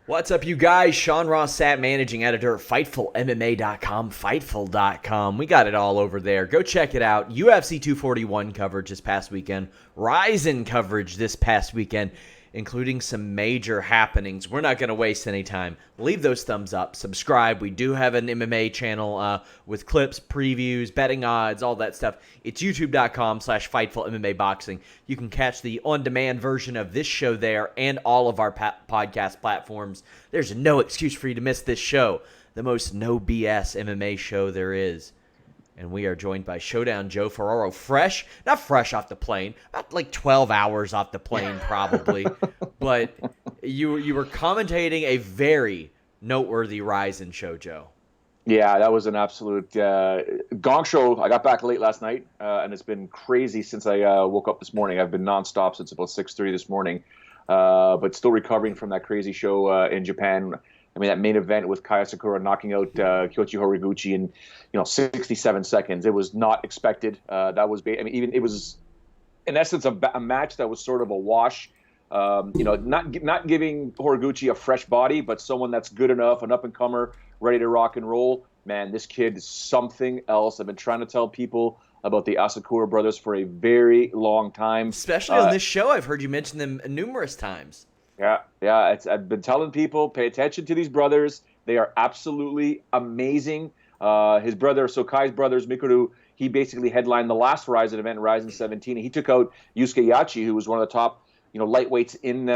What's up, you guys? Sean Ross Sapp, managing editor at FightfulMMA.com, Fightful.com. We got it all over there. Go check it out. UFC 241 coverage this past weekend. Rizin coverage this past weekend, including some major happenings. We're not going to waste any time. Leave those thumbs up. Subscribe. We do have an MMA channel with clips, previews, betting odds, all that stuff. It's youtube.com/FightfulMMA Boxing. You can catch the on-demand version of this show there and all of our podcast platforms. There's no excuse for you to miss this show, the most no BS MMA show there is. And we are joined by Showdown Joe Ferraro, not fresh off the plane, about like 12 hours off the plane probably, but you were commentating a very noteworthy Rizin show, Joe. Yeah, that was an absolute gong show. I got back late last night, and it's been crazy since I woke up this morning. I've been nonstop since about 6:30 this morning, but still recovering from that crazy show in Japan. I mean, that main event with Kaya Sakura knocking out Kyoichi Horiguchi in 67 seconds. It was not expected. It was in essence a match that was sort of a wash. Not giving Horiguchi a fresh body, but someone that's good enough, an up-and-comer, ready to rock and roll. Man, this kid is something else. I've been trying to tell people about the Asakura brothers for a very long time. Especially on this show, I've heard you mention them numerous times. Yeah. I've been telling people, pay attention to these brothers. They are absolutely amazing. His brother, Kai's brothers, Mikuru, he basically headlined the last Rizin event, Rizin 17. And he took out Yusuke Yachi, who was one of the top lightweights in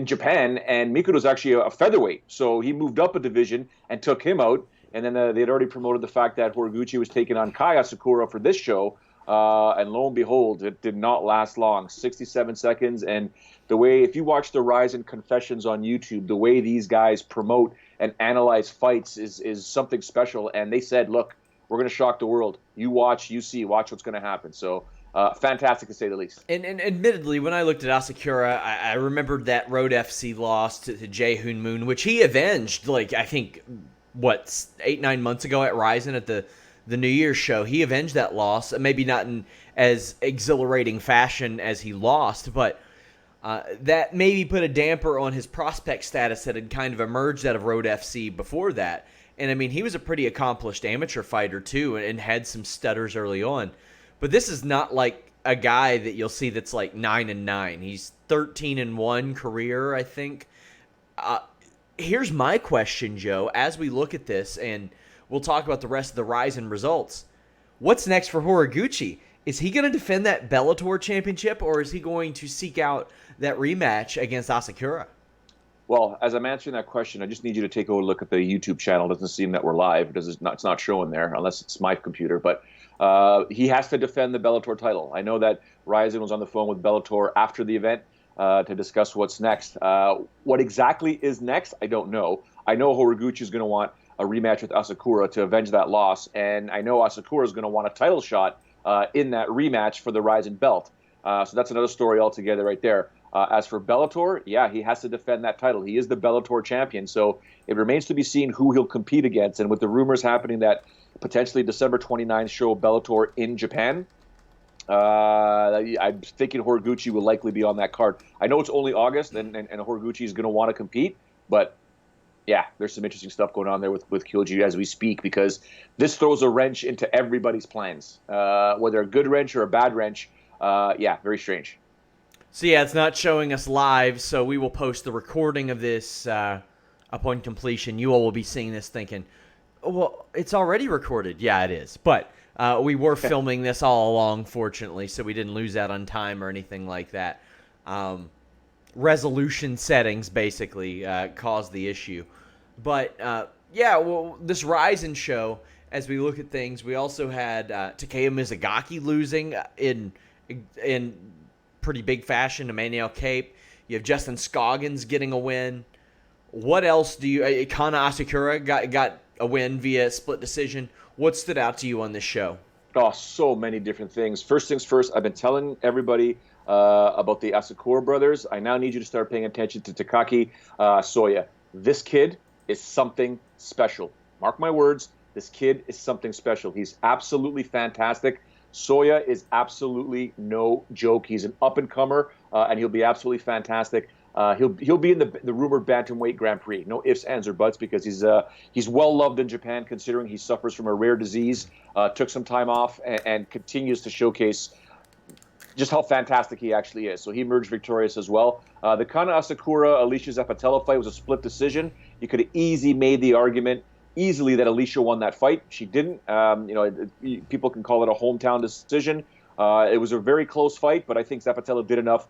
Japan, and Mikuru's actually a featherweight, so he moved up a division and took him out. And then they had already promoted the fact that Horiguchi was taking on Kaya Sakura for this show, and lo and behold, it did not last long. 67 seconds, and the way, if you watch the Rizin Confessions on YouTube, the way these guys promote and analyze fights is something special. And they said, look, we're going to shock the world. You watch, you see, watch what's going to happen. So fantastic to say the least. And admittedly, when I looked at Asakura, I remembered that Road FC loss to Jae Hoon Moon, which he avenged, 8-9 months ago at Rizin at the New Year's show. He avenged that loss, maybe not in as exhilarating fashion as he lost, but that maybe put a damper on his prospect status that had kind of emerged out of Road FC before that. And, I mean, he was a pretty accomplished amateur fighter, too, and had some stutters early on. But this is not like a guy that you'll see that's like 9-9. He's 13-1 career, I think. Here's my question, Joe, as we look at this, and we'll talk about the rest of the Rizin results. What's next for Horiguchi? Is he going to defend that Bellator championship, or is he going to seek out that rematch against Asakura? Well, as I'm answering that question, I just need you to take a look at the YouTube channel. It doesn't seem that we're live. It's not showing there, unless it's my computer. But he has to defend the Bellator title. I know that Rizin was on the phone with Bellator after the event to discuss what's next. What exactly is next, I don't know. I know Horiguchi is going to want a rematch with Asakura to avenge that loss, and I know Asakura is going to want a title shot in that rematch for the Rizin belt. So that's another story altogether right there. As for Bellator, yeah, he has to defend that title. He is the Bellator champion, so it remains to be seen who he'll compete against. And with the rumors happening that potentially December 29th show Bellator in Japan, I'm thinking Horiguchi will likely be on that card. I know it's only August, and Horiguchi is going to want to compete, but yeah, there's some interesting stuff going on there with Kyoji as we speak, because this throws a wrench into everybody's plans, whether a good wrench or a bad wrench. Yeah, very strange. So yeah, it's not showing us live, so we will post the recording of this upon completion. You all will be seeing this thinking, well, it's already recorded. Yeah, it is. But we were filming this all along, fortunately, so we didn't lose out on time or anything like that. Resolution settings basically caused the issue. But yeah, well, this Rizin show, as we look at things, we also had Takeya Mizugaki losing in pretty big fashion to Manuel Cape. You have Justin Scoggins getting a win. What else do you... Kana Asakura got a win via split decision. What stood out to you on this show? Oh, so many different things. First things first, I've been telling everybody about the Asakura brothers. I now need you to start paying attention to Takaki Soya. This kid is something special. Mark my words, this kid is something special. He's absolutely fantastic. Soya is absolutely no joke. He's an up-and-comer, and he'll be absolutely fantastic. He'll be in the rumored bantamweight Grand Prix. No ifs, ands, or buts, because he's well loved in Japan, considering he suffers from a rare disease. Took some time off and continues to showcase just how fantastic he actually is. So he emerged victorious as well. The Kana Asakura Alicia Zappitella fight was a split decision. You could have easily made the argument that Alicia won that fight. She didn't. People can call it a hometown decision. It was a very close fight, but I think Zappitella did enough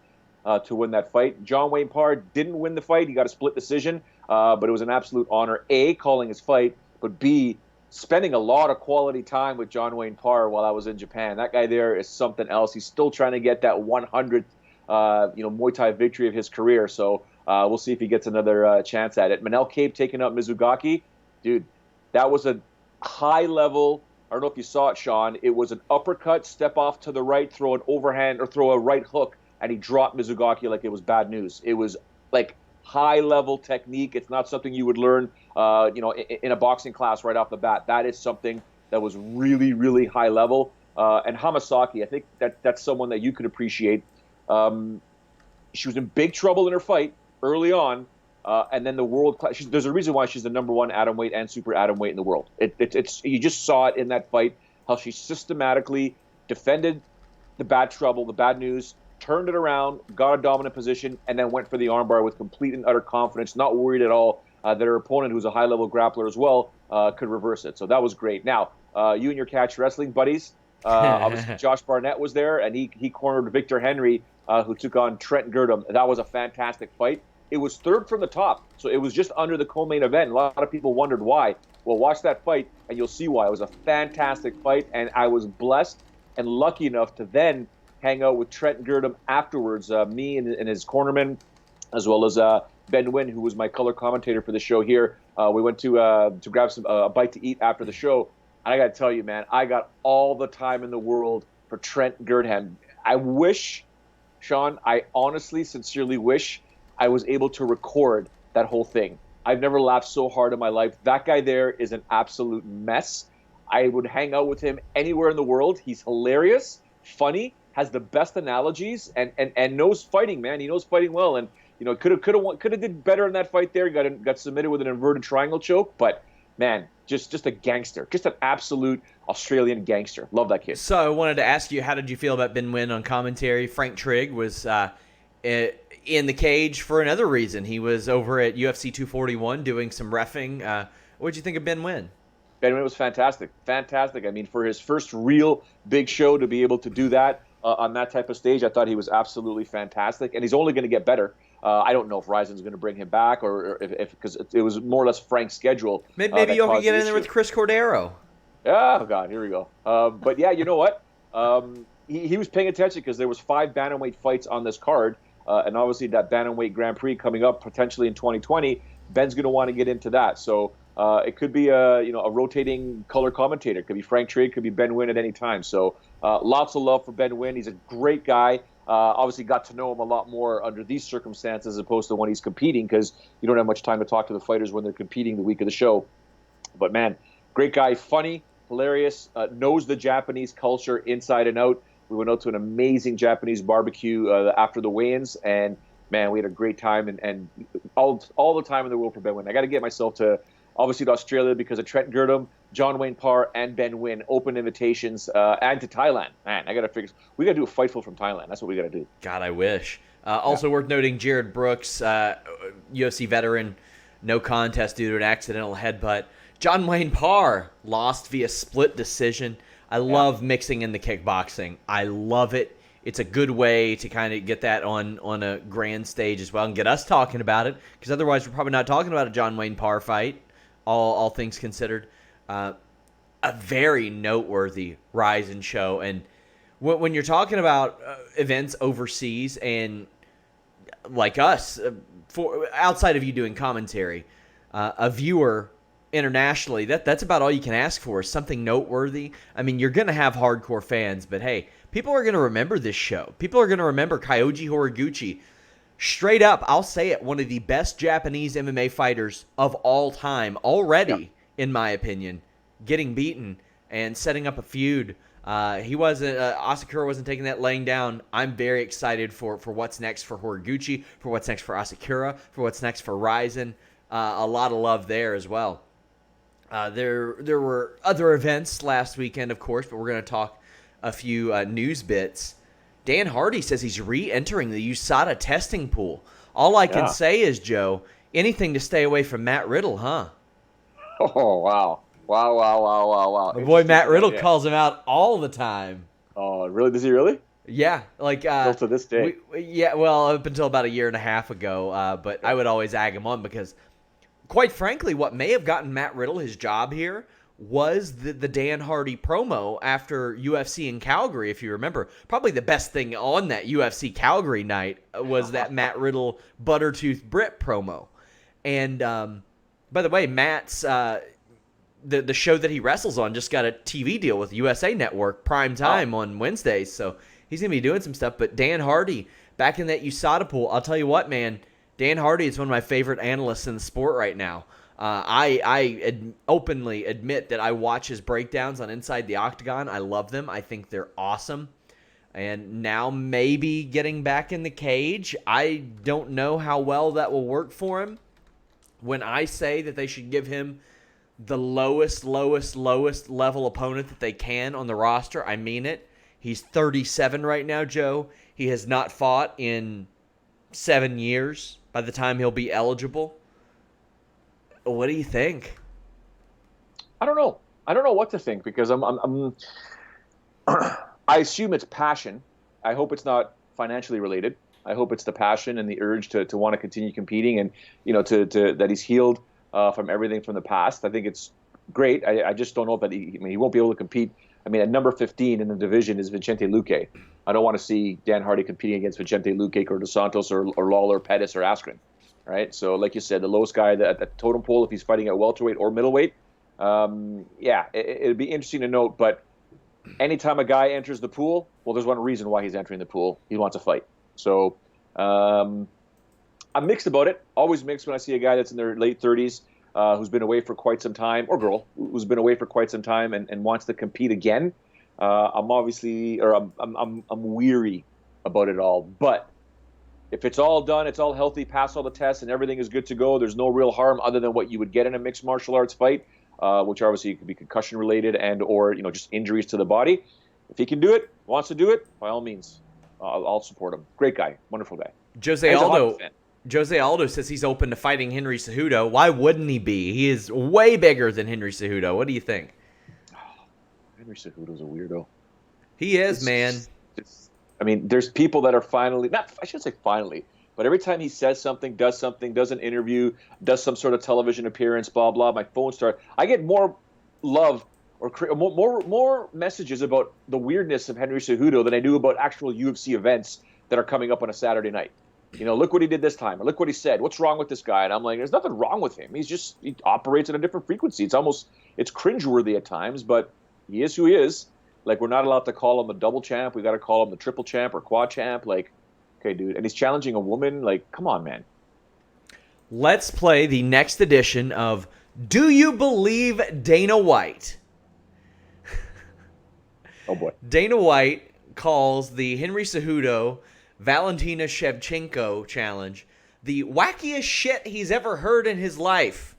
to win that fight. John Wayne Parr didn't win the fight. He got a split decision, but it was an absolute honor, A, calling his fight, but B, spending a lot of quality time with John Wayne Parr while I was in Japan. That guy there is something else. He's still trying to get that 100th Muay Thai victory of his career. So we'll see if he gets another chance at it. Manel Cape taking out Mizugaki. Dude, that was a high level. I don't know if you saw it, Sean. It was an uppercut, step off to the right, throw an overhand or throw a right hook, and he dropped Mizugaki like it was bad news. It was like high level technique. It's not something you would learn in a boxing class right off the bat. That is something that was really, really high level. And Hamasaki, I think that's someone that you could appreciate. She was in big trouble in her fight early on, and then the world class. There's a reason why she's the #1 atomweight and super atomweight in the world. It's you just saw it in that fight, how she systematically defended the bad trouble, the bad news, turned it around, got a dominant position, and then went for the armbar with complete and utter confidence, not worried at all that her opponent, who's a high-level grappler as well, could reverse it. So that was great. Now, you and your catch wrestling buddies, obviously Josh Barnett was there, and he cornered Victor Henry, who took on Trent Girdham. That was a fantastic fight. It was third from the top, so it was just under the co-main event. A lot of people wondered why. Well, watch that fight, and you'll see why. It was a fantastic fight, and I was blessed and lucky enough to then hang out with Trent Girdham afterwards, me and his cornerman, as well as Ben Nguyen, who was my color commentator for the show here. We went to grab a bite to eat after the show. And I got to tell you, man, I got all the time in the world for Trent Girdham. I wish, Sean, I honestly, sincerely wish I was able to record that whole thing. I've never laughed so hard in my life. That guy there is an absolute mess. I would hang out with him anywhere in the world. He's hilarious, funny, has the best analogies, and knows fighting, man. He knows fighting well, and could have did better in that fight there. Got submitted with an inverted triangle choke, but man, just a gangster, just an absolute Australian gangster. Love that kid. So I wanted to ask you, how did you feel about Ben Nguyen on commentary? Frank Trigg was in the cage for another reason. He was over at UFC 241 doing some reffing. What did you think of Ben Nguyen? Ben Nguyen was fantastic. I mean, for his first real big show to be able to do that on that type of stage, I thought he was absolutely fantastic, and he's only going to get better. I don't know if Ryzen's going to bring him back, or if because it was more or less Frank's schedule. Maybe you can get in there with Chris Cordero. Oh God, here we go. But yeah, you know what? He was paying attention because there was 5 bantamweight fights on this card, and obviously that bantamweight Grand Prix coming up potentially in 2020. Ben's going to want to get into that, so it could be a rotating color commentator. It could be Frank Trigg, could be Ben Nguyen at any time. So lots of love for Ben Nguyen. He's a great guy. Obviously got to know him a lot more under these circumstances as opposed to when he's competing, because you don't have much time to talk to the fighters when they're competing the week of the show. But man, great guy, funny, hilarious, knows the Japanese culture inside and out. We went out to an amazing Japanese barbecue after the weigh-ins, and man, we had a great time, and all the time in the world for Ben Nguyen. I got to get myself to, obviously, to Australia because of Trent Girdham, John Wayne Parr, and Ben Nguyen, open invitations, and to Thailand. Man, I got to figure. We got to do a Fightful from Thailand. That's what we got to do. God, I wish. Also worth noting, Jared Brooks, UFC veteran, no contest due to an accidental headbutt. John Wayne Parr lost via split decision. I love mixing in the kickboxing. I love it. It's a good way to kind of get that on a grand stage as well and get us talking about it, because otherwise we're probably not talking about a John Wayne Parr fight, all things considered. A very noteworthy Ryzen show. And when you're talking about events overseas and like us, for outside of you doing commentary, a viewer internationally, that's about all you can ask for, is something noteworthy. I mean, you're going to have hardcore fans, but hey, people are going to remember this show. People are going to remember Kyoji Horiguchi. Straight up, I'll say it, one of the best Japanese MMA fighters of all time already, in my opinion, getting beaten and setting up a feud He wasn't. Asakura wasn't taking that laying down. I'm very excited for what's next for Horiguchi, for what's next for Asakura, for what's next for Ryzen. A lot of love there as well. There were other events last weekend, of course, but we're going to talk a few news bits. Dan Hardy says he's re-entering the USADA testing pool. All I can say is, Joe, anything to stay away from Matt Riddle, huh? Oh, wow. Wow. My boy Matt Riddle calls him out all the time. Oh, really? Does he really? Yeah, like still to this day. Well, up until about a year and a half ago. But I would always ag him on because, quite frankly, what may have gotten Matt Riddle his job here was the Dan Hardy promo after UFC in Calgary, if you remember. Probably the best thing on that UFC Calgary night was that Matt Riddle Buttertooth Brit promo. And by the way, Matt's the show that he wrestles on just got a TV deal with USA Network prime time on Wednesdays, so he's going to be doing some stuff. But Dan Hardy, back in that USADA pool, I'll tell you what, man, Dan Hardy is one of my favorite analysts in the sport right now. I openly admit that I watch his breakdowns on Inside the Octagon. I love them. I think they're awesome. And now maybe getting back in the cage. I don't know how well that will work for him. When I say that they should give him the lowest level opponent that they can on the roster, I mean it. He's 37 right now, Joe. He has not fought in 7 years by the time he'll be eligible. What do you think? I don't know. I don't know what to think because I'm I assume it's passion. I hope it's not financially related. I hope it's the passion and the urge to want to continue competing, and to that he's healed from everything from the past. I think it's great. I just don't know that he won't be able to compete. I mean, at number 15 in the division is Vicente Luque. I don't want to see Dan Hardy competing against Vicente Luque or Dos Santos or Lawler, Pettis, or Askren. Right? So, like you said, the lowest guy at the totem pole, if he's fighting at welterweight or middleweight, it'd be interesting to note. But anytime a guy enters the pool, well, there's one reason why he's entering the pool. He wants to fight. So I'm mixed about it. Always mixed when I see a guy that's in their late 30s who's been away for quite some time, or girl who's been away for quite some time and wants to compete again. I'm weary about it all. But if it's all done, it's all healthy, pass all the tests, and everything is good to go, there's no real harm other than what you would get in a mixed martial arts fight, which obviously could be concussion related and or just injuries to the body. If he can do it, wants to do it, by all means, I'll support him. Great guy, wonderful guy. Jose Aldo says he's open to fighting Henry Cejudo. Why wouldn't he be? He is way bigger than Henry Cejudo. What do you think? Henry Cejudo's a weirdo. He is, man. There's people that are I shouldn't say finally, but every time he says something, does an interview, does some sort of television appearance, blah, blah, my phone starts. I get more love or more messages about the weirdness of Henry Cejudo than I do about actual UFC events that are coming up on a Saturday night. Look what he did this time, or look what he said. What's wrong with this guy? And I'm like, there's nothing wrong with him. He operates at a different frequency. It's cringeworthy at times, but he is who he is. Like, we're not allowed to call him a double champ. We got to call him the triple champ or quad champ. Like, okay, dude. And he's challenging a woman. Like, come on, man. Let's play the next edition of Do You Believe Dana White? Oh, boy. Dana White calls the Henry Cejudo Valentina Shevchenko challenge the wackiest shit he's ever heard in his life.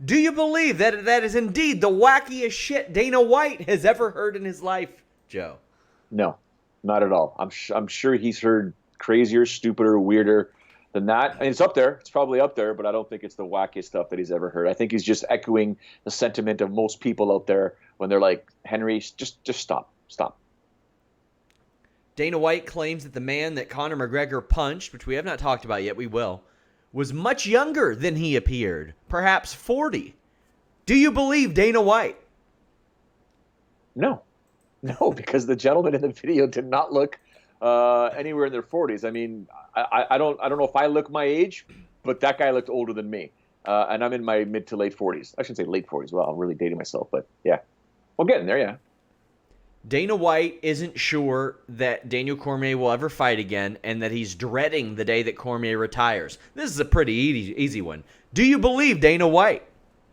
Do you believe that that is indeed the wackiest shit Dana White has ever heard in his life, Joe? No, not at all. I'm sure he's heard crazier, stupider, weirder than that. I mean, it's up there. It's probably up there, but I don't think it's the wackiest stuff that he's ever heard. I think he's just echoing the sentiment of most people out there when they're like, Henry, just stop. Dana White claims that the man that Conor McGregor punched, which we have not talked about yet, we will, was much younger than he appeared, perhaps 40. Do you believe Dana White? No, because the gentleman in the video did not look anywhere in their 40s. I mean, I don't know if I look my age, but that guy looked older than me, and I'm in my mid to late 40s. I shouldn't say late 40s. Well, I'm really dating myself, but yeah, we're getting there. Yeah. Dana White isn't sure that Daniel Cormier will ever fight again and that he's dreading the day that Cormier retires. This is a pretty easy one. Do you believe Dana White?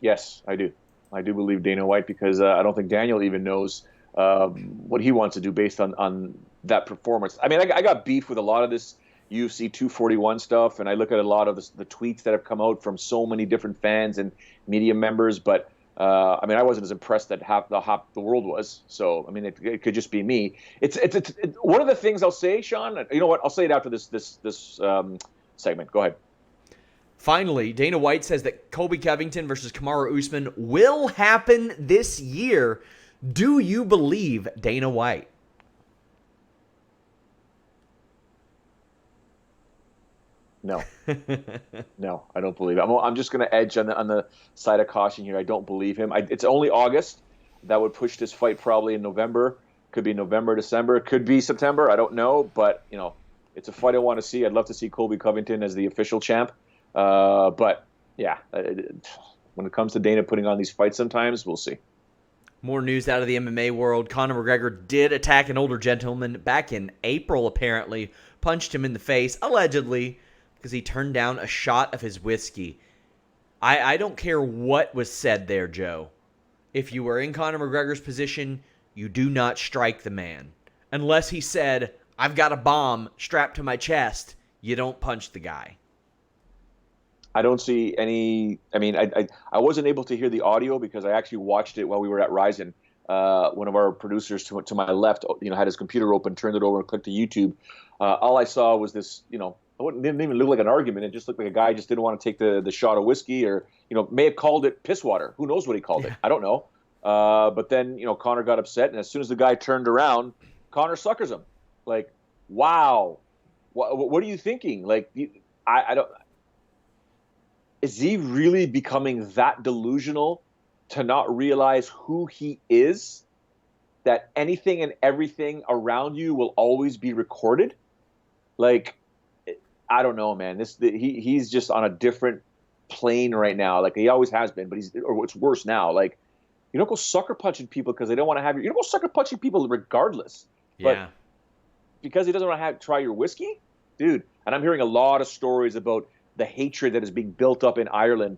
Yes, I do. I do believe Dana White because I don't think Daniel even knows what he wants to do based on that performance. I mean, I got beef with a lot of this UFC 241 stuff, and I look at a lot of the tweets that have come out from so many different fans and media members. But I mean, I wasn't as impressed that half the world was. So I mean, it could just be me. It's one of the things I'll say, Sean. You know what? I'll say it after this segment. Go ahead. Finally, Dana White says that Colby Covington versus Kamaru Usman will happen this year. Do you believe Dana White? No, no, I don't believe it. I'm just going to edge on the side of caution here. I don't believe him. It's only August. That would push this fight probably in November. Could be November, December. It could be September. I don't know, but it's a fight I want to see. I'd love to see Colby Covington as the official champ. But yeah, when it comes to Dana putting on these fights, sometimes we'll see. More news out of the MMA world. Conor McGregor did attack an older gentleman back in April, apparently. Punched him in the face, allegedly, because he turned down a shot of his whiskey. I don't care what was said there, Joe. If you were in Conor McGregor's position, you do not strike the man. Unless he said, I've got a bomb strapped to my chest, you don't punch the guy. I don't see any. I mean, I wasn't able to hear the audio because I actually watched it while we were at Ryzen. One of our producers to my left, had his computer open, turned it over, and clicked to YouTube. All I saw was this, it didn't even look like an argument. It just looked like a guy just didn't want to take the shot of whiskey, or may have called it piss water. Who knows what he called it? I don't know. But then Conor got upset, and as soon as the guy turned around, Conor suckers him. Like, wow, what are you thinking? Like, I don't. Is he really becoming that delusional to not realize who he is? That anything and everything around you will always be recorded? Like, I don't know, man. He's just on a different plane right now. Like he always has been, but it's worse now. Like, you don't go sucker punching people because they don't want to have you. You don't go sucker punching people regardless. Yeah. But because he doesn't want to try your whiskey, dude. And I'm hearing a lot of stories about the hatred that is being built up in Ireland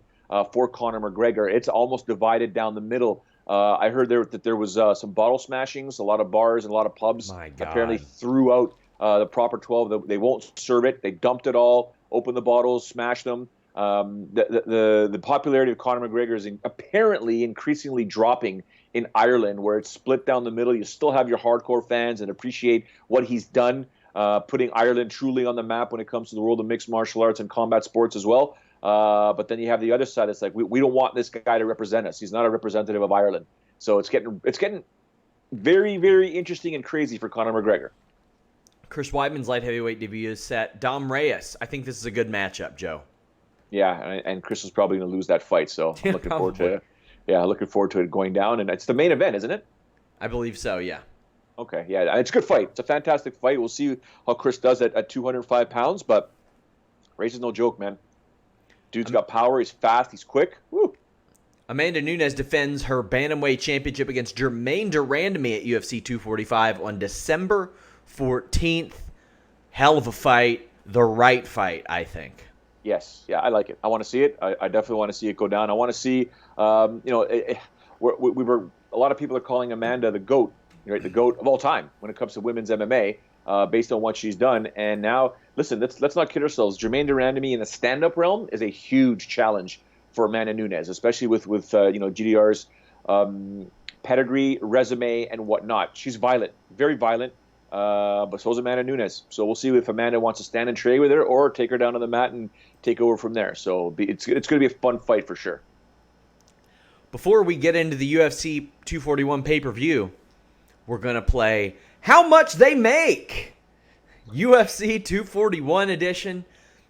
for Conor McGregor. It's almost divided down the middle. I heard that there was some bottle smashings. A lot of bars and a lot of pubs apparently threw out the proper 12. They won't serve it. They dumped it all, opened the bottles, smashed them. The popularity of Conor McGregor is apparently increasingly dropping in Ireland, where it's split down the middle. You still have your hardcore fans and appreciate what he's done, putting Ireland truly on the map when it comes to the world of mixed martial arts and combat sports as well. But then you have the other side. It's like we don't want this guy to represent us. He's not a representative of Ireland. So it's getting very, very interesting and crazy for Conor McGregor. Chris Weidman's light heavyweight debut is set. Dom Reyes. I think this is a good matchup, Joe. Yeah, and Chris is probably going to lose that fight. So I'm looking forward to it. Yeah, looking forward to it going down. And it's the main event, isn't it? I believe so, yeah. Okay, yeah. It's a good fight. It's a fantastic fight. We'll see how Chris does at 205 pounds. But Reyes is no joke, man. Dude's got power. He's fast. He's quick. Woo. Amanda Nunes defends her Bantamweight Championship against Germaine Durandamy at UFC 245 on December 14th. Hell of a fight. The right fight, I think. Yes. Yeah, I like it. I want to see it. I definitely want to see it go down. I want to see, we were a lot of people are calling Amanda the GOAT, right? The GOAT of all time when it comes to women's MMA, based on what she's done. And now, listen, let's not kid ourselves. Germaine Durandamy in the stand-up realm is a huge challenge for Amanda Nunes, especially with GDR's pedigree, resume, and whatnot. She's violent, very violent. But so is Amanda Nunes. So we'll see if Amanda wants to stand and trade with her or take her down to the mat and take over from there. So it's going to be a fun fight for sure. Before we get into the UFC 241 pay-per-view, we're going to play How Much They Make, UFC 241 edition.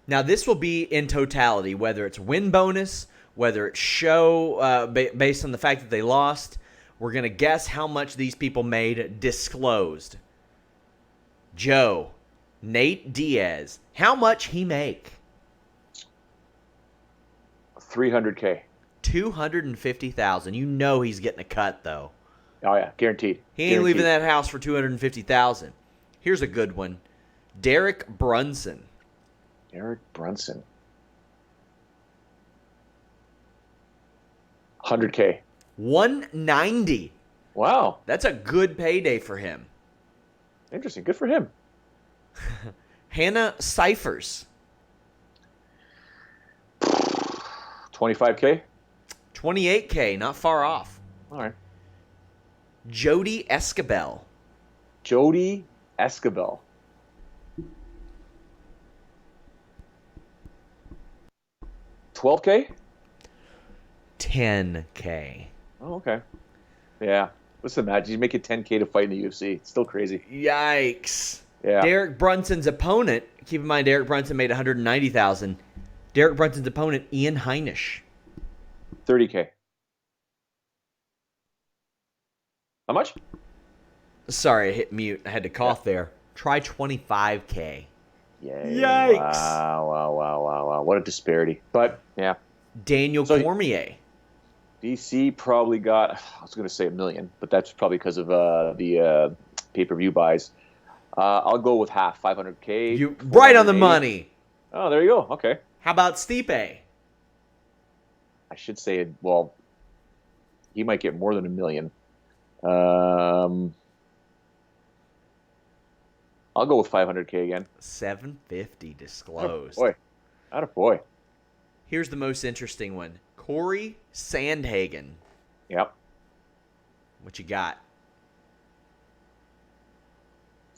Now, this will be in totality, whether it's win bonus, whether it's show based on the fact that they lost. We're going to guess how much these people made disclosed. Joe, Nate Diaz, how much he make? $300K. $250,000. You know he's getting a cut, though. Oh, yeah. Guaranteed. He ain't leaving that house for $250,000. Here's a good one. Derek Brunson. Derek Brunson. $100K. $190. Wow. That's a good payday for him. Interesting. Good for him. Hannah Cyphers. 25K? 28K, not far off. All right. Jody Escabel. Jody Escabel. 12K? 10K. Oh, okay. Yeah. Listen, Matt, you make it 10K to fight in the UFC. It's still crazy. Yikes. Yeah. Derek Brunson's opponent, keep in mind Derek Brunson made $190,000. Derek Brunson's opponent, Ian Heinisch. 30K. How much? Sorry, I hit mute. I had to cough there. Try 25K. Yay. Yikes. Wow. What a disparity. But, yeah. Daniel Cormier. DC probably got, I was going to say $1 million, but that's probably because of the pay-per-view buys. I'll go with half, 500K. You right on the money. Oh, there you go. Okay. How about Stipe? I should say, well, he might get more than $1 million. I'll go with 500K again. 750 disclosed. Attaboy. Here's the most interesting one. Corey Sandhagen. Yep. What you got?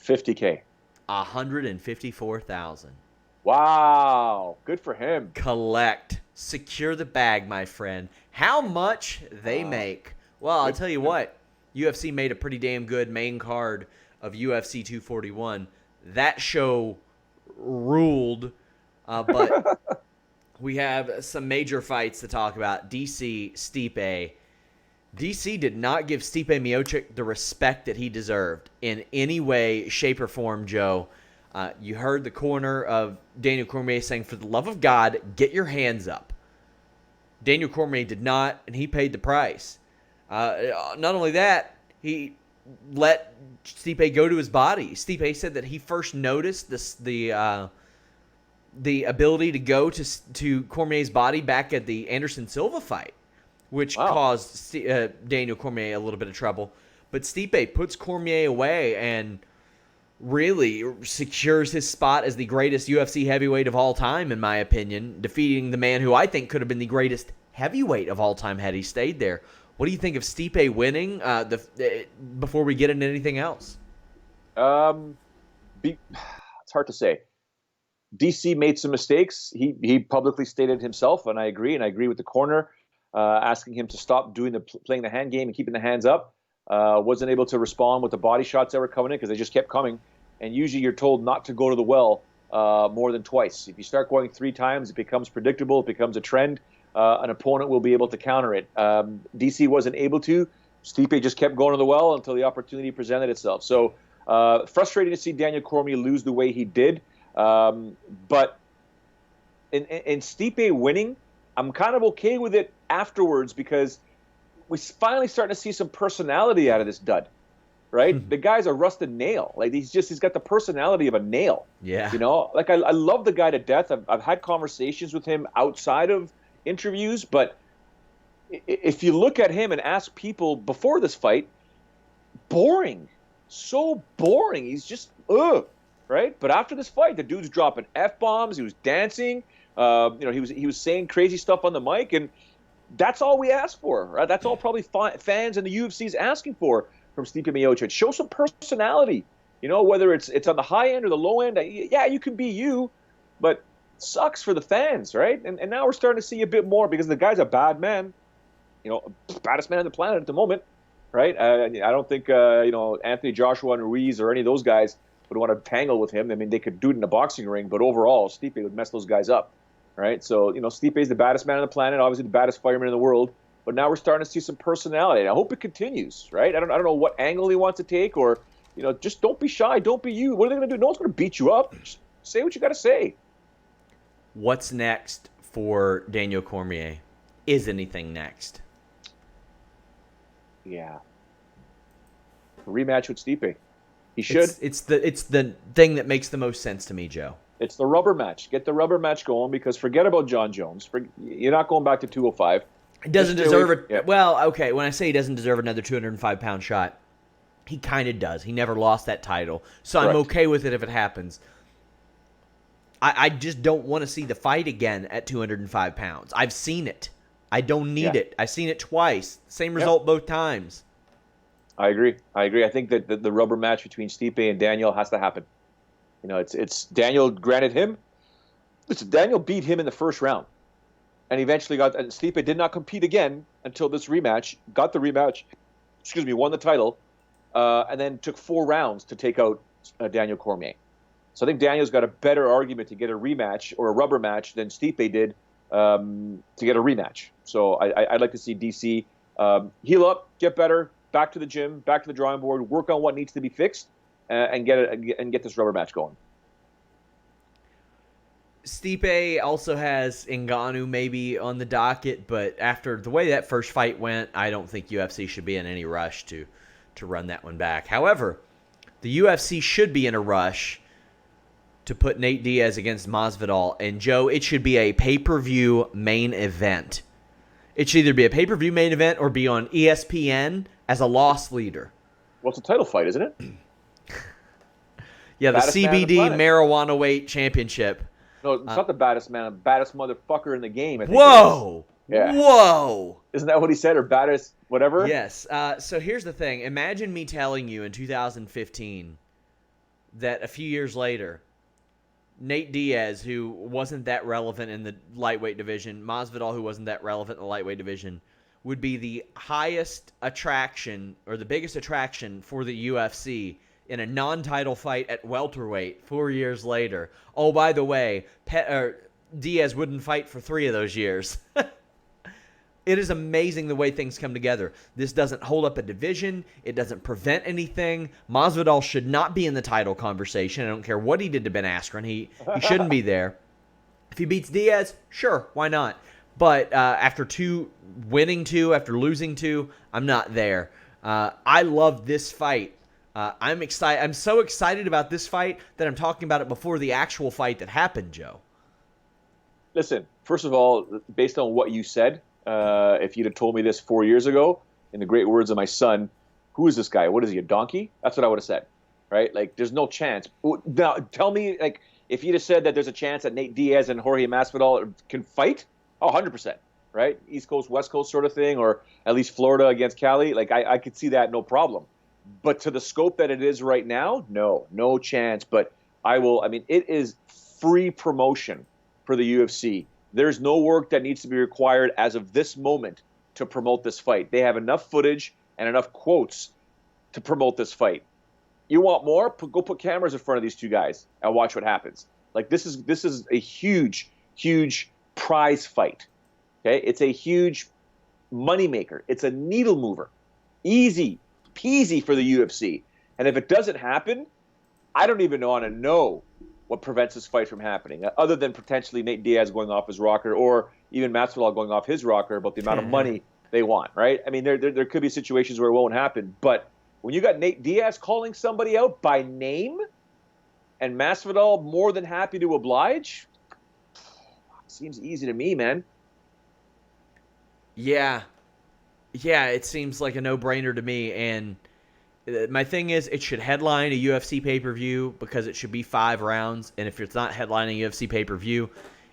50K. 154,000. Wow. Good for him. Collect. Secure the bag, my friend. How much they make? Well, I'll tell you what. UFC made a pretty damn good main card of UFC 241. That show ruled, but we have some major fights to talk about. DC, Stipe. DC did not give Stipe Miocic the respect that he deserved in any way, shape, or form, Joe. You heard the corner of Daniel Cormier saying, for the love of God, get your hands up. Daniel Cormier did not, and he paid the price. Not only that, he let Stipe go to his body. Stipe said that he first noticed the ability to go to Cormier's body back at the Anderson Silva fight, which caused Daniel Cormier a little bit of trouble. But Stipe puts Cormier away and really secures his spot as the greatest UFC heavyweight of all time, in my opinion, defeating the man who I think could have been the greatest heavyweight of all time had he stayed there. What do you think of Stipe winning before we get into anything else? It's hard to say. DC made some mistakes. He publicly stated himself, and I agree. And I agree with the corner, asking him to stop playing the hand game and keeping the hands up. Wasn't able to respond with the body shots that were coming in because they just kept coming. And usually you're told not to go to the well more than twice. If you start going 3 times, it becomes predictable. It becomes a trend. An opponent will be able to counter it. DC wasn't able to. Stipe just kept going to the well until the opportunity presented itself. So frustrating to see Daniel Cormier lose the way he did. But in Stipe winning, I'm kind of okay with it afterwards because we're finally starting to see some personality out of this dud, right? The guy's a rusted nail. Like he's got the personality of a nail. Yeah. You know, like I love the guy to death. I've had conversations with him outside of interviews, but if you look at him and ask people before this fight, boring, so boring. He's just right? But after this fight, the dude's dropping F-bombs. He was dancing. He was saying crazy stuff on the mic, and that's all we ask for, right? That's all probably fans and the UFC's asking for from Stipe Miocic. Show some personality, whether it's on the high end or the low end. Yeah, you can be you, but sucks for the fans, right? And now we're starting to see a bit more because the guy's a bad man, baddest man on the planet at the moment, right? I don't think Anthony Joshua and Ruiz or any of those guys would want to tangle with him. I mean, they could do it in a boxing ring, but overall, Stipe would mess those guys up, right? So, Stipe is the baddest man on the planet, obviously the baddest fireman in the world, but now we're starting to see some personality. And I hope it continues, right? I don't know what angle he wants to take, or just don't be shy, don't be you. What are they going to do? No one's going to beat you up. Just say what you got to say. What's next for Daniel Cormier? Is anything next? Yeah. Rematch with Stipe. He should. It's the thing that makes the most sense to me, Joe. It's the rubber match. Get the rubber match going because forget about John Jones. You're not going back to 205. He doesn't Just deserve stay away it. from- yeah. Well, okay, when I say he doesn't deserve another 205-pound shot, he kind of does. He never lost that title, so I'm Correct. okay with it if it happens. I just don't want to see the fight again at 205 pounds. I've seen it. I don't need Yeah. it. I've seen it twice. Same result both times. I agree. I think that the rubber match between Stipe and Daniel has to happen. You know, it's Daniel granted him. Listen, Daniel beat him in the first round, and eventually and Stipe did not compete again until this rematch. Got the rematch, won the title, and then took 4 rounds to take out Daniel Cormier. So I think Daniel's got a better argument to get a rematch or a rubber match than Stipe did to get a rematch. So I'd like to see DC heal up, get better, back to the gym, back to the drawing board, work on what needs to be fixed, and get this rubber match going. Stipe also has Ngannou maybe on the docket, but after the way that first fight went, I don't think UFC should be in any rush to run that one back. However, the UFC should be in a rush to put Nate Diaz against Masvidal. And, Joe, it should be a pay-per-view main event. It should either be a pay-per-view main event or be on ESPN as a loss leader. Well, it's a title fight, isn't it? Yeah, the Baddest man on the CBD planet. marijuana weight championship. No, it's not the baddest man, the baddest motherfucker in the game. I think Whoa! Yeah. Whoa! Isn't that what he said? Or baddest whatever? Yes. So here's the thing. Imagine me telling you in 2015 that a few years later, Nate Diaz, who wasn't that relevant in the lightweight division, Masvidal, who wasn't that relevant in the lightweight division, would be the highest attraction or the biggest attraction for the UFC in a non-title fight at welterweight 4 years later. Oh, by the way, Diaz wouldn't fight for 3 of those years. It is amazing the way things come together. This doesn't hold up a division. It doesn't prevent anything. Masvidal should not be in the title conversation. I don't care what he did to Ben Askren. He shouldn't be there. If he beats Diaz, sure, why not? But after winning 2, after losing 2, I'm not there. I love this fight. I'm excited. I'm so excited about this fight that I'm talking about it before the actual fight that happened, Joe. Listen, first of all, based on what you said, if you'd have told me this 4 years ago, in the great words of my son, who is this guy? What is he, a donkey? That's what I would have said, right? Like, there's no chance. Now, tell me, like, if you'd have said that there's a chance that Nate Diaz and Jorge Masvidal can fight, 100%, right? East Coast, West Coast sort of thing, or at least Florida against Cali, like, I could see that, no problem. But to the scope that it is right now, no chance. But it is free promotion for the UFC. There's no work that needs to be required as of this moment to promote this fight. They have enough footage and enough quotes to promote this fight. You want more? Go put cameras in front of these 2 guys and watch what happens. Like, this is a huge, huge prize fight. Okay, it's a huge moneymaker. It's a needle mover. Easy peasy for the UFC. And if it doesn't happen, I don't even want to know what prevents this fight from happening, other than potentially Nate Diaz going off his rocker or even Masvidal going off his rocker about the amount of money they want, right? I mean, there could be situations where it won't happen. But when you got Nate Diaz calling somebody out by name and Masvidal more than happy to oblige, seems easy to me, man. Yeah, it seems like a no-brainer to me, and my thing is it should headline a UFC pay-per-view because it should be 5 rounds, and if it's not headlining a UFC pay-per-view,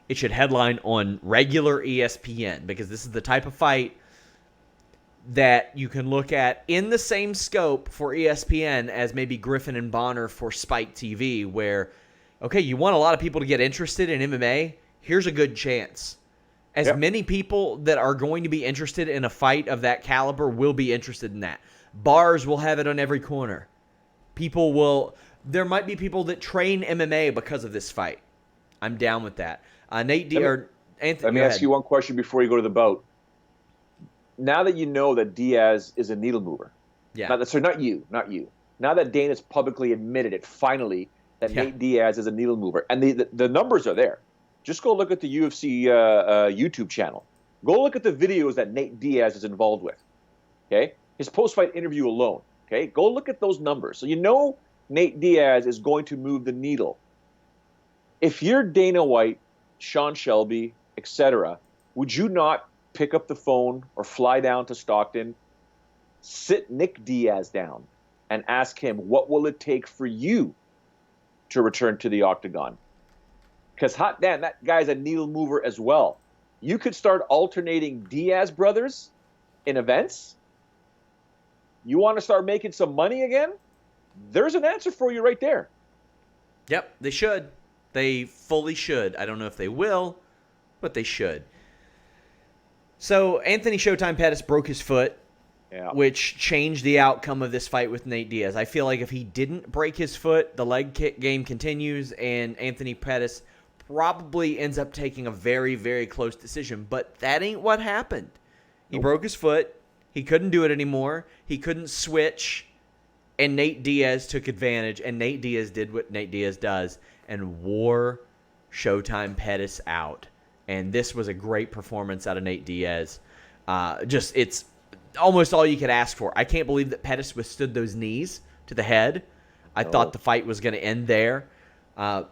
it should headline on regular ESPN because this is the type of fight that you can look at in the same scope for ESPN as maybe Griffin and Bonner for Spike TV, where, okay, you want a lot of people to get interested in MMA, here's a good chance. As many people that are going to be interested in a fight of that caliber will be interested in that. Bars will have it on every corner. There might be people that train MMA because of this fight. I'm down with that. Anthony, let me ask you one question before you go to the bout. Now that you know that Diaz is a needle mover, not you. Now that Dana's publicly admitted it, finally, that Nate Diaz is a needle mover, and the numbers are there. Just go look at the UFC YouTube channel. Go look at the videos that Nate Diaz is involved with. Okay, his post-fight interview alone. Okay, go look at those numbers. So you know Nate Diaz is going to move the needle. If you're Dana White, Sean Shelby, etc., would you not pick up the phone or fly down to Stockton, sit Nick Diaz down, and ask him, what will it take for you to return to the octagon? Because hot damn, that guy's a needle mover as well. You could start alternating Diaz brothers in events. You want to start making some money again? There's an answer for you right there. Yep, they should. They fully should. I don't know if they will, but they should. So Anthony Showtime Pettis broke his foot, which changed the outcome of this fight with Nate Diaz. I feel like if he didn't break his foot, the leg kick game continues, and Anthony Pettis probably ends up taking a very, very close decision. But that ain't what happened. He broke his foot. He couldn't do it anymore. He couldn't switch. And Nate Diaz took advantage. And Nate Diaz did what Nate Diaz does and wore Showtime Pettis out. And this was a great performance out of Nate Diaz. It's almost all you could ask for. I can't believe that Pettis withstood those knees to the head. I thought the fight was going to end there. An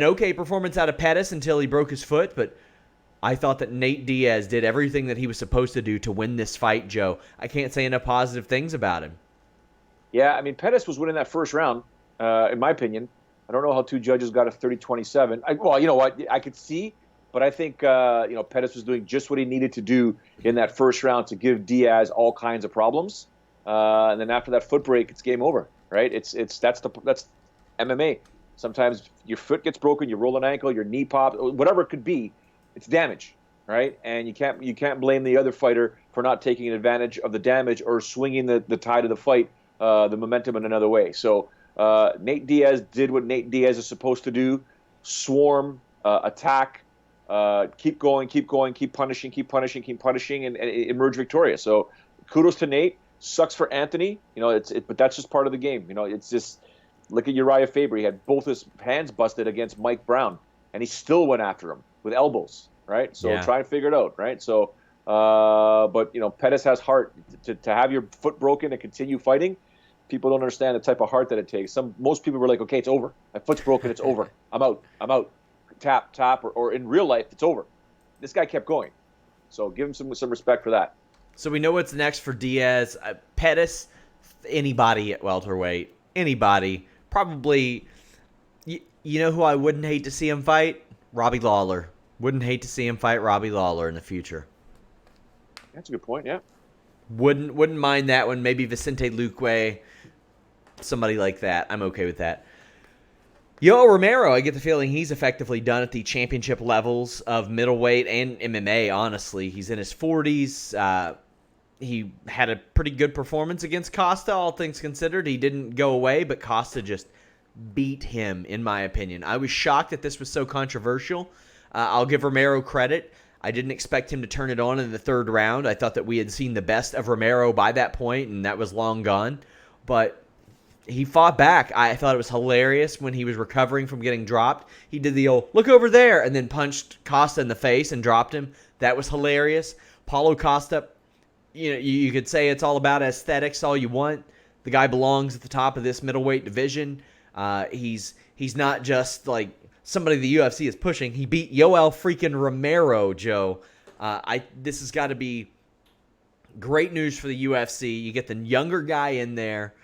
okay performance out of Pettis until he broke his foot, but I thought that Nate Diaz did everything that he was supposed to do to win this fight, Joe. I can't say enough positive things about him. Yeah, I mean, Pettis was winning that first round, in my opinion. I don't know how two judges got a 30-27. Well, you know what? I could see, but I think Pettis was doing just what he needed to do in that first round to give Diaz all kinds of problems. And then after that foot break, it's game over, right? That's MMA. Sometimes your foot gets broken, you roll an ankle, your knee pops, whatever it could be. It's damage, right? And you can't blame the other fighter for not taking advantage of the damage or swinging the tide of the fight, the momentum in another way. So Nate Diaz did what Nate Diaz is supposed to do: swarm, attack, keep going, keep punishing, and emerge victorious. So kudos to Nate. Sucks for Anthony, but that's just part of the game. It's just, look at Uriah Faber. He had both his hands busted against Mike Brown, and he still went after him with elbows, right? So try and figure it out, right? So, but Pettis has heart to have your foot broken and continue fighting. People don't understand the type of heart that it takes. Most people were like, okay, it's over. My foot's broken. It's over. I'm out. Tap, or in real life, it's over. This guy kept going. So give him some respect for that. So we know what's next for Diaz. Pettis, anybody at welterweight, anybody. Probably, you know who I wouldn't hate to see him fight? Robbie Lawler. Wouldn't hate to see him fight Robbie Lawler in the future. That's a good point, yeah. Wouldn't mind that one. Maybe Vicente Luque, somebody like that. I'm okay with that. Yoel Romero, I get the feeling he's effectively done at the championship levels of middleweight and MMA, honestly. He's in his 40s. He had a pretty good performance against Costa, all things considered. He didn't go away, but Costa just beat him, in my opinion. I was shocked that this was so controversial. I'll give Romero credit. I didn't expect him to turn it on in the third round. I thought that we had seen the best of Romero by that point, and that was long gone. But he fought back. I thought it was hilarious when he was recovering from getting dropped. He did the old, look over there, and then punched Costa in the face and dropped him. That was hilarious. Paulo Costa, you could say it's all about aesthetics all you want. The guy belongs at the top of this middleweight division. He's not just like somebody the UFC is pushing. He beat Yoel freaking Romero, Joe. This has got to be great news for the UFC. You get the younger guy in there.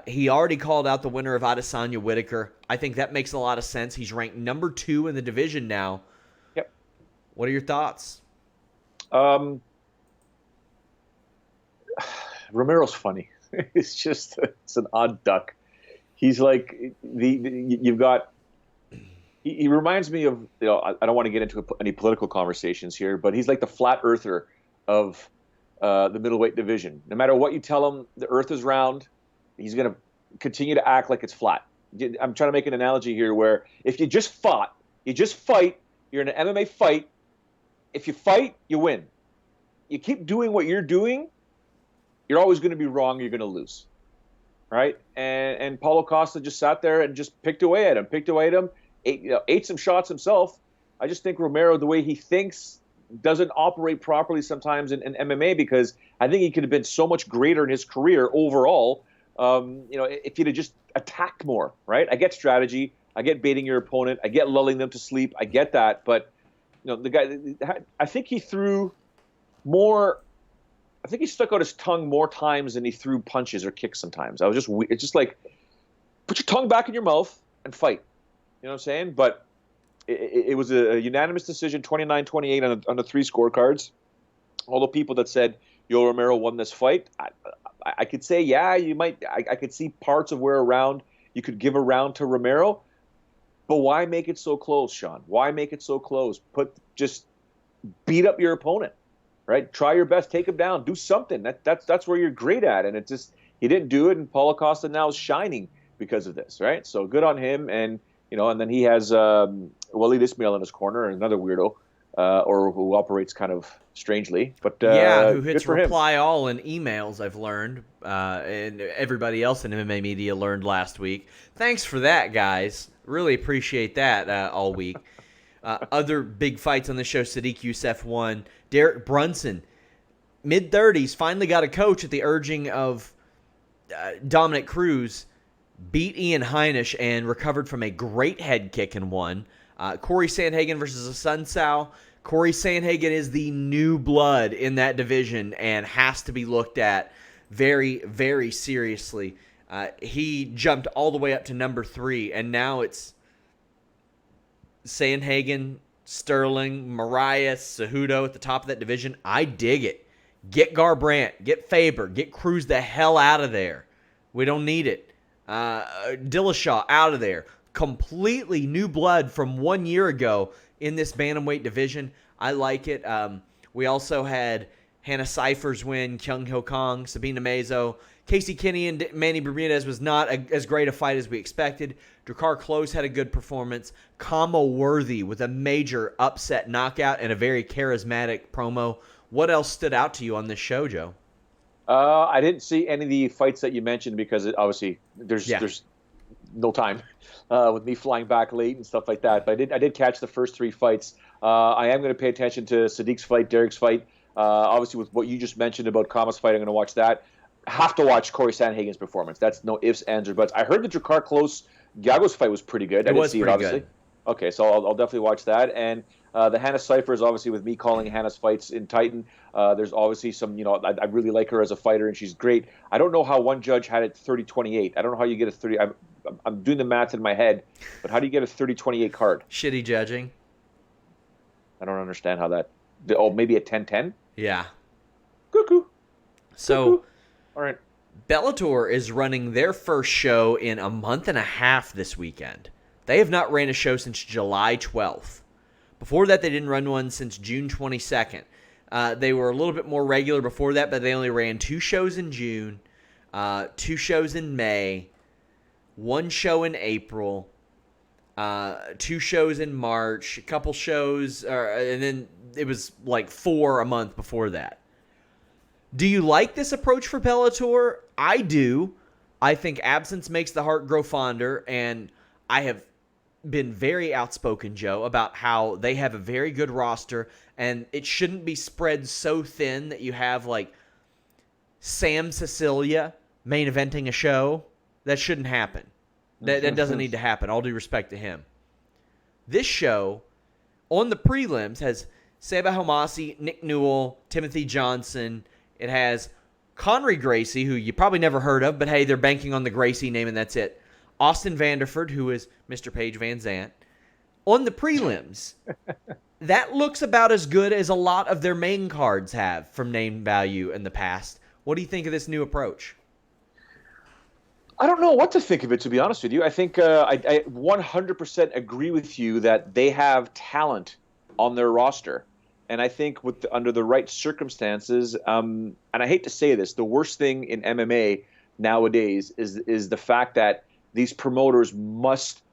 He already called out the winner of Adesanya Whitaker. I think that makes a lot of sense. He's ranked number 2 in the division now. Yep. What are your thoughts? Romero's funny. It's an odd duck. He's like you've got. He reminds me of, I don't want to get into any political conversations here, but he's like the flat earther of the middleweight division. No matter what you tell him, the earth is round. He's going to continue to act like it's flat. I'm trying to make an analogy here where if you just fight, you're in an MMA fight. If you fight, you win. You keep doing what you're doing, you're always going to be wrong. You're going to lose. Right? And Paulo Costa just sat there and just picked away at him, ate some shots himself. I just think Romero, the way he thinks, doesn't operate properly sometimes in MMA, because I think he could have been so much greater in his career overall. If he'd have just attacked more, right? I get strategy. I get baiting your opponent. I get lulling them to sleep. I get that. But the guy. I think he threw more. I think he stuck out his tongue more times than he threw punches or kicks sometimes. It's just like, put your tongue back in your mouth and fight. You know what I'm saying? But it was a unanimous decision, 29-28 on the 3 scorecards. All the people that said Yoel Romero won this fight, I could say, yeah, you might. I could see parts of where a round you could give a round to Romero, but why make it so close, Sean? Why make it so close? Just beat up your opponent. Right? Try your best, take him down, do something. That's where you're great at. And he didn't do it, and Paulo Costa now is shining because of this, right? So good on him. And and then he has Walid Ismail in his corner, another weirdo, or who operates kind of strangely. But who hits good for reply all in emails, I've learned, and everybody else in MMA media learned last week. Thanks for that, guys. Really appreciate that all week. Other big fights on the show, Sadiq Youssef won. Derek Brunson, mid-30s, finally got a coach at the urging of Dominic Cruz, beat Ian Heinisch and recovered from a great head kick and won. Corey Sandhagen versus Asuncao. Corey Sandhagen is the new blood in that division and has to be looked at very, very seriously. He jumped all the way up to number 3, and now it's Sandhagen, Sterling, Mariah, Cejudo at the top of that division. I dig it. Get Garbrandt, get Faber, get Cruz the hell out of there. We don't need it. Dillashaw out of there. Completely new blood from 1 year ago in this bantamweight division. I like it. We also had Hannah Cyphers win, Kyung Ho Kong, Sabina Mazo. Casey Kinney and Manny Bermudez was not as great a fight as we expected. Drakkar Klose had a good performance. Kamo Worthy with a major upset knockout and a very charismatic promo. What else stood out to you on this show, Joe? I didn't see any of the fights that you mentioned because obviously there's no time with me flying back late and stuff like that. But I did catch the first 3 fights. I am going to pay attention to Sadiq's fight, Derek's fight. Obviously, with what you just mentioned about Kama's fight, I'm going to watch that. Have to watch Corey Sandhagen's performance. That's no ifs, ands, or buts. I heard the Drakkar Klose Giago's fight was pretty good. I didn't see it, obviously. Good. Okay, so I'll definitely watch that. And the Hannah Cyphers, obviously, with me calling Hannah's fights in Titan, there's obviously some, I really like her as a fighter, and she's great. I don't know how one judge had it 30-28. I don't know how you get a 30. I'm doing the math in my head, but how do you get a 30-28 card? Shitty judging. I don't understand how that. Oh, maybe a 10-10? Yeah. Cuckoo. So, Cuckoo. All right. Bellator is running their first show in a month and a half this weekend. They have not ran a show since July 12th. Before that, they didn't run one since June 22nd. They were a little bit more regular before that, but they only ran 2 shows in June, 2 shows in May, 1 show in April, 2 shows in March, a couple shows, and then it was like 4 a month before that. Do you like this approach for Bellator? I do. I think absence makes the heart grow fonder, and I have been very outspoken, Joe, about how they have a very good roster, and it shouldn't be spread so thin that you have, like, Sam Cecilia main eventing a show. That shouldn't happen. That doesn't need to happen. All due respect to him. This show, on the prelims, has Seba Homasi, Nick Newell, Timothy Johnson. It has Conry Gracie, who you probably never heard of, but hey, they're banking on the Gracie name, and that's it. Austin Vanderford, who is Mr. Paige Van Zant. On the prelims, that looks about as good as a lot of their main cards have from name value in the past. What do you think of this new approach? I don't know what to think of it, to be honest with you. I think I 100% agree with you that they have talent on their roster. And I think under the right circumstances, and I hate to say this, the worst thing in MMA nowadays is the fact that these promoters must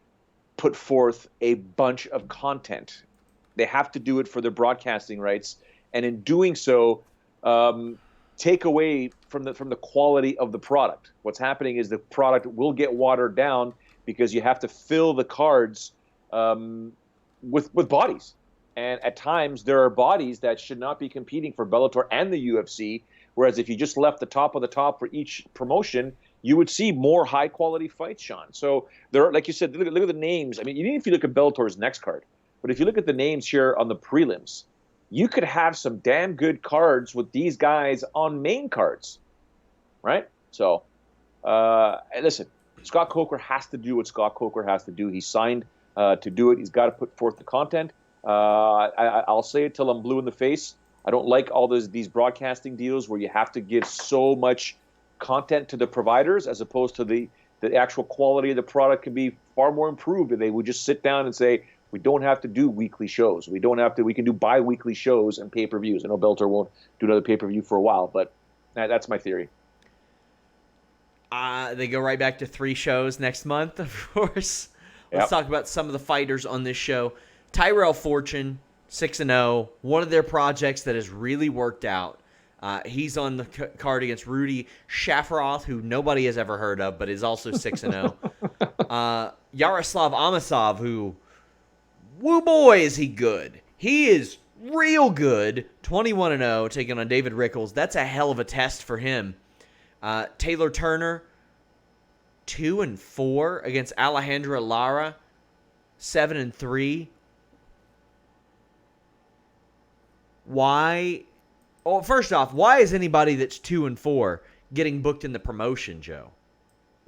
put forth a bunch of content. They have to do it for their broadcasting rights, and in doing so, take away from the quality of the product. What's happening is the product will get watered down because you have to fill the cards with bodies. And at times, there are bodies that should not be competing for Bellator and the UFC, whereas if you just left the top of the top for each promotion, you would see more high-quality fights, Sean. So, there are, like you said, look at the names. I mean, even if you look at Bellator's next card, But if you look at the names here on the prelims, you could have some damn good cards with these guys on main cards, right? So, listen, Scott Coker has to do what Scott Coker has to do. He signed to do it. He's got to put forth the content. I'll say it till I'm blue in the face. I don't like all these broadcasting deals where you have to give so much content to the providers as opposed to the actual quality of the product can be far more improved if they would just sit down and say, we don't have to do weekly shows. We can do bi-weekly shows and pay-per-views. I know Bellator won't do another pay-per-view for a while, but that's my theory. They go right back to 3 shows next month, of course. Let's talk about some of the fighters on this show. Tyrell Fortune, 6-0, one of their projects that has really worked out. He's on the card against Rudy Shafaroth, who nobody has ever heard of, but is also 6-0. Yaroslav Amosov, who, woo boy, is he good. He is real good, 21-0, taking on David Rickles. That's a hell of a test for him. Taylor Turner, 2-4 against Alejandra Lara, 7-3. Why? Well, first off, why is anybody that's 2-4 getting booked in the promotion, Joe?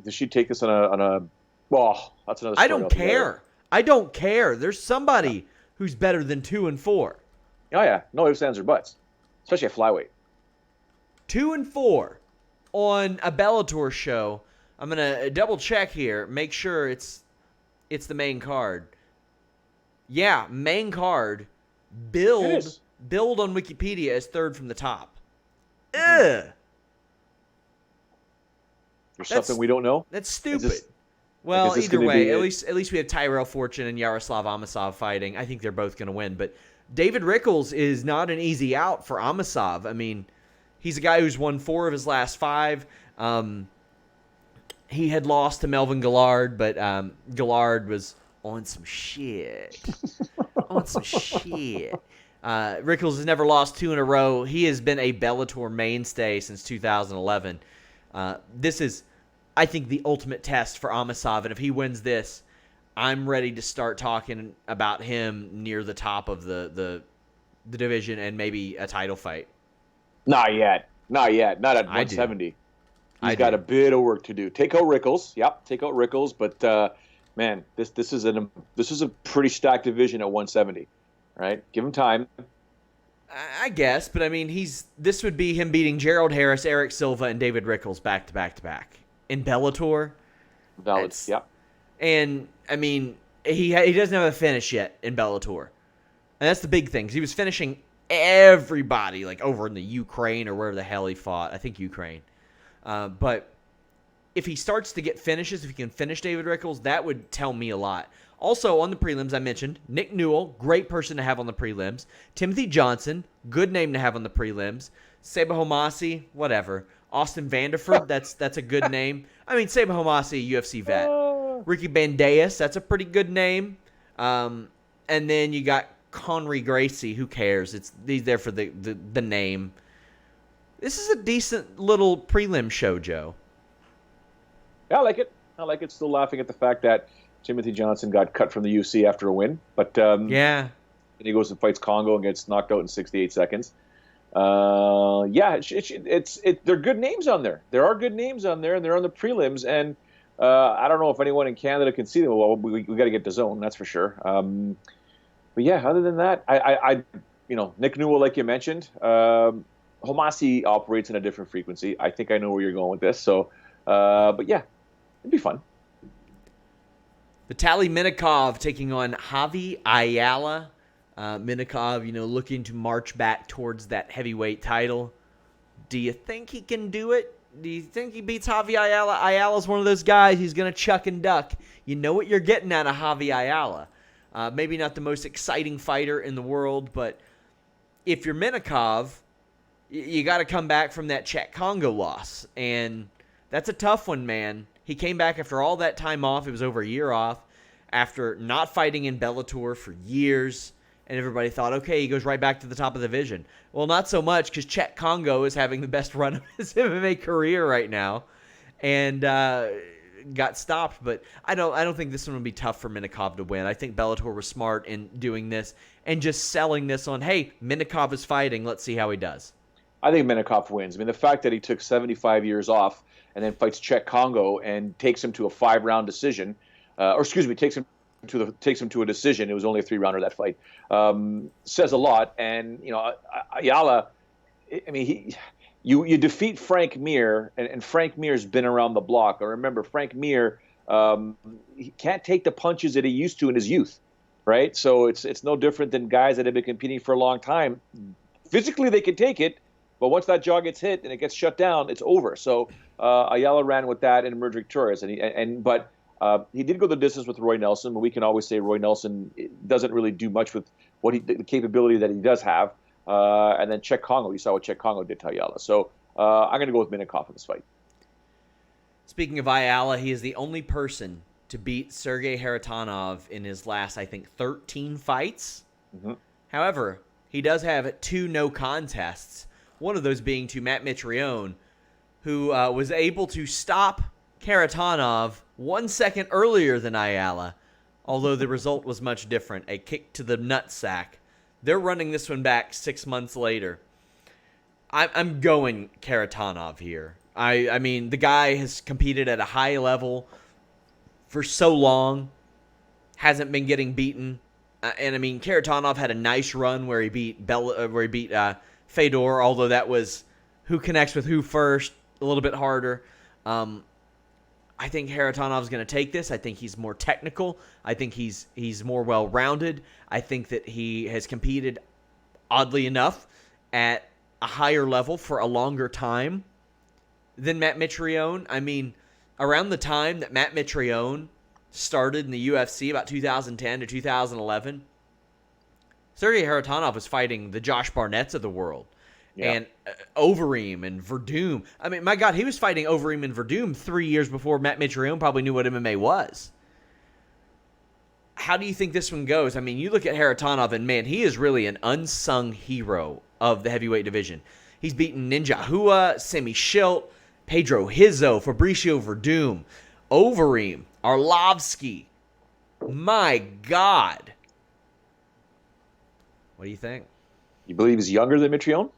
Does she take this on a? Well, that's another story. I don't care. I don't care. There's somebody who's better than 2-4. Oh yeah, no ifs, ands, or buts, especially a flyweight. 2-4 on a Bellator show. I'm gonna double check here, make sure it's the main card. Yeah, main card. Build on Wikipedia as 3rd from the top. Ugh. There's something we don't know. That's stupid. Well, either way, at least we have Tyrell Fortune and Yaroslav Amosov fighting. I think they're both going to win. But David Rickles is not an easy out for Amosov. I mean, he's a guy who's won 4 of his last 5. He had lost to Melvin Gillard, but Gillard was on some shit. Rickles has never lost 2 in a row. He has been a Bellator mainstay since 2011. This is, I think, the ultimate test for Amosov, and if he wins this, I'm ready to start talking about him near the top of the division and maybe a title fight. Not yet. Not at 170. He's got a bit of work to do. Take out Rickles. Yep, take out Rickles. But man, this is a pretty stacked division at 170. Right? Give him time. I guess, but I mean, this would be him beating Gerald Harris, Eric Silva, and David Rickles back to back in Bellator. Valid. Yep. And I mean, he doesn't have a finish yet in Bellator, and that's the big thing. 'Cause he was finishing everybody like over in the Ukraine or wherever the hell he fought. I think Ukraine. But if he starts to get finishes, if he can finish David Rickles, that would tell me a lot. Also on the prelims, I mentioned Nick Newell, great person to have on the prelims. Timothy Johnson, good name to have on the prelims. Seba Homasi, whatever. Austin Vanderford, that's a good name. I mean, Seba Homasi, UFC vet. Ricky Bandeas, that's a pretty good name. And then you got Conry Gracie. Who cares? He's there for the name. This is a decent little prelim show, Joe. Yeah, I like it. Still laughing at the fact that Timothy Johnson got cut from the UFC after a win, but yeah, and he goes and fights Congo and gets knocked out in 68 seconds. They're good names on there. There are good names on there, and they're on the prelims. And I don't know if anyone in Canada can see them. Well, we got to get the zone, that's for sure. But yeah, other than that, I Nick Newell, like you mentioned, Homasi operates in a different frequency. I think I know where you're going with this. So, but yeah, it'd be fun. Vitaly Minakov taking on Javi Ayala. Minakov, looking to march back towards that heavyweight title. Do you think he can do it? Do you think he beats Javi Ayala? Ayala's one of those guys who's going to chuck and duck. You know what you're getting out of Javi Ayala. Maybe not the most exciting fighter in the world, but if you're Minakov, you got to come back from that Czech Congo loss. And that's a tough one, man. He came back after all that time off. It was over a year off after not fighting in Bellator for years. And everybody thought, okay, he goes right back to the top of the division. Well, not so much because Czech Congo is having the best run of his MMA career right now. And got stopped, but I don't think this one would be tough for Minakov to win. I think Bellator was smart in doing this and just selling this on, hey, Minakov is fighting. Let's see how he does. I think Minakov wins. I mean, the fact that he took 75 years off and then fights Czech Congo and takes him to a 5-round decision, takes him to a decision. It was only a 3-rounder, that fight. Says a lot. And Ayala, I mean, you defeat Frank Mir, and Frank Mir's been around the block. I remember Frank Mir, he can't take the punches that he used to in his youth, right? So it's no different than guys that have been competing for a long time. Physically, they can take it, but once that jaw gets hit and it gets shut down, it's over. So Ayala ran with that and emerged victorious. But he did go the distance with Roy Nelson, but we can always say Roy Nelson doesn't really do much with the capability that he does have. And then Czech Congo, you saw what Czech Congo did to Ayala. So I'm going to go with Minakov in this fight. Speaking of Ayala, he is the only person to beat Sergey Haratonov in his last, I think, 13 fights. Mm-hmm. However, he does have 2 no contests, one of those being to Matt Mitrione, who was able to stop Haratonov 1 second earlier than Ayala, although the result was much different, a kick to the nutsack. They're running this one back 6 months later. I'm going Haratonov here. I mean, the guy has competed at a high level for so long, hasn't been getting beaten. And I mean, Haratonov had a nice run where he beat Fedor, although that was who connects with who first, a little bit harder. I think Haratonov's going to take this. I think he's more technical. I think he's more well-rounded. I think that he has competed, oddly enough, at a higher level for a longer time than Matt Mitrione. I mean, around the time that Matt Mitrione started in the UFC, about 2010 to 2011, Sergey Haratonov was fighting the Josh Barnetts of the world. Yeah. And Overeem and Verdum. I mean, my God, he was fighting Overeem and Verdum 3 years before Matt Mitrione probably knew what MMA was. How do you think this one goes? I mean, you look at Haratonov, and man, he is really an unsung hero of the heavyweight division. He's beaten Ninja Hua, Semi Schilt, Pedro Hizzo, Fabricio Verdum, Overeem, Arlovsky. My God. What do you think? You believe he's younger than Mitrione?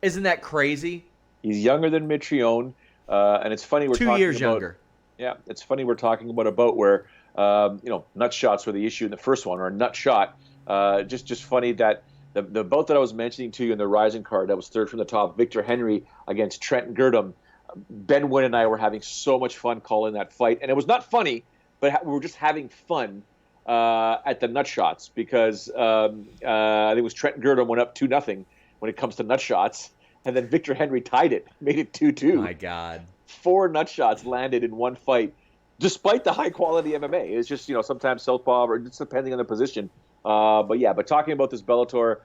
Isn't that crazy? He's younger than Mitrione, and it's funny we're 2 talking years about, younger. Yeah, it's funny we're talking about a bout where nut shots were the issue in the first one, or a nut shot. Just funny that the bout that I was mentioning to you in the Rising card that was third from the top, Victor Henry against Trent Girdham. Ben Wynn and I were having so much fun calling that fight, and it was not funny, but we were just having fun at the nut shots because I think it was Trent Girdham went up 2-0 when it comes to nut shots, and then Victor Henry tied it, made it 2-2. My God. 4 nut shots landed in one fight, despite the high quality MMA. It's just, sometimes southpaw or just depending on the position. But talking about this Bellator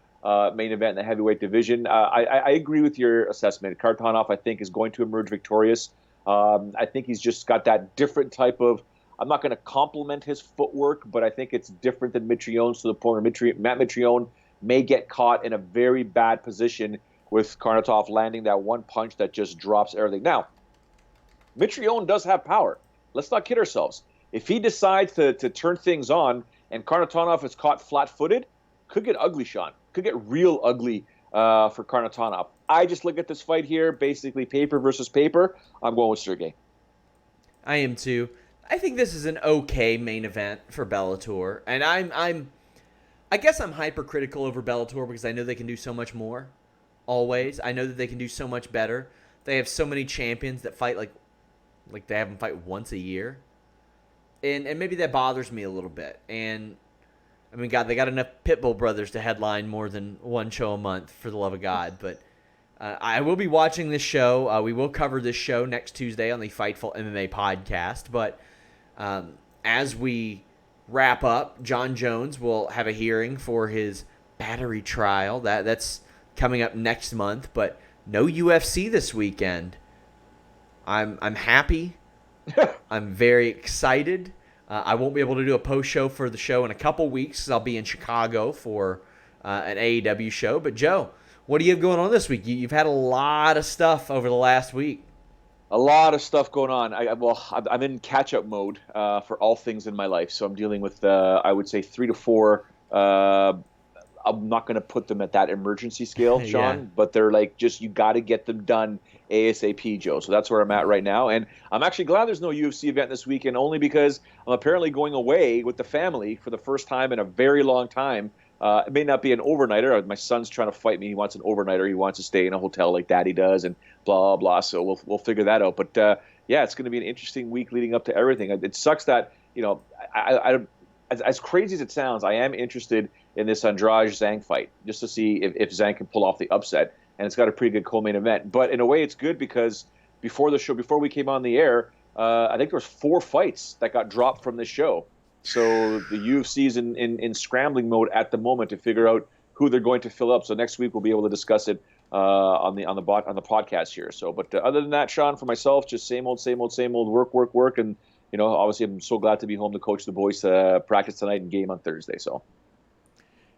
main event in the heavyweight division, I agree with your assessment. Haratonov, I think, is going to emerge victorious. I think he's just got that different type of, I'm not going to compliment his footwork, but I think it's different than Mitrione's to the point where Matt Mitrione may get caught in a very bad position with Haratonov landing that one punch that just drops everything. Now, Mitrione does have power. Let's not kid ourselves. If he decides to turn things on and Haratonov is caught flat-footed, could get ugly, Sean. Could get real ugly for Haratonov. I just look at this fight here, basically paper versus paper. I'm going with Sergey. I am too. I think this is an okay main event for Bellator, and I guess I'm hypercritical over Bellator because I know they can do so much more. Always, I know that they can do so much better. They have so many champions that fight like they have them fight once a year, and maybe that bothers me a little bit. And I mean, God, they got enough Pitbull brothers to headline more than one show a month, for the love of God. But I will be watching this show. We will cover this show next Tuesday on the Fightful MMA podcast. But as we wrap up, John Jones will have a hearing for his battery trial. That's coming up next month. But no UFC this weekend. I'm happy. I'm very excited. I won't be able to do a post show for the show in a couple weeks because I'll be in Chicago for an AEW show. But Joe, what do you have going on this week? You've had a lot of stuff over the last week. A lot of stuff going on. I'm in catch-up mode for all things in my life. So I'm dealing with, I would say, 3 to 4. I'm not going to put them at that emergency scale, Yeah. Sean, but they're like just you got to get them done ASAP, Joe. So that's where I'm at right now, and I'm actually glad there's no UFC event this weekend, only because I'm apparently going away with the family for the first time in a very long time. It may not be an overnighter. My son's trying to fight me. He wants an overnighter. He wants to stay in a hotel like Daddy does, and blah blah. So we'll figure that out. But yeah, it's going to be an interesting week leading up to everything. It sucks that as crazy as it sounds, I am interested in this Andrade Zhang fight just to see if Zhang can pull off the upset. And it's got a pretty good co-main event. But in a way, it's good because before the show, before we came on the air, I think there was 4 fights that got dropped from this show. So the UFC is in scrambling mode at the moment to figure out who they're going to fill up. So next week we'll be able to discuss it on the podcast here. So, but other than that, Sean, for myself, just same old, work, and obviously I'm so glad to be home to coach the boys practice tonight and game on Thursday. So.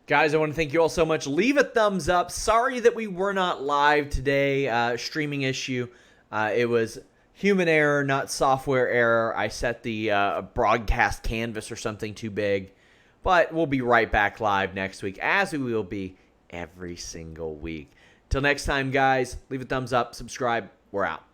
Guys, I want to thank you all so much. Leave a thumbs up. Sorry that we were not live today. Streaming issue. It was human error, not software error. I set the broadcast canvas or something too big. But we'll be right back live next week, as we will be every single week. Till next time, guys, leave a thumbs up, subscribe. We're out.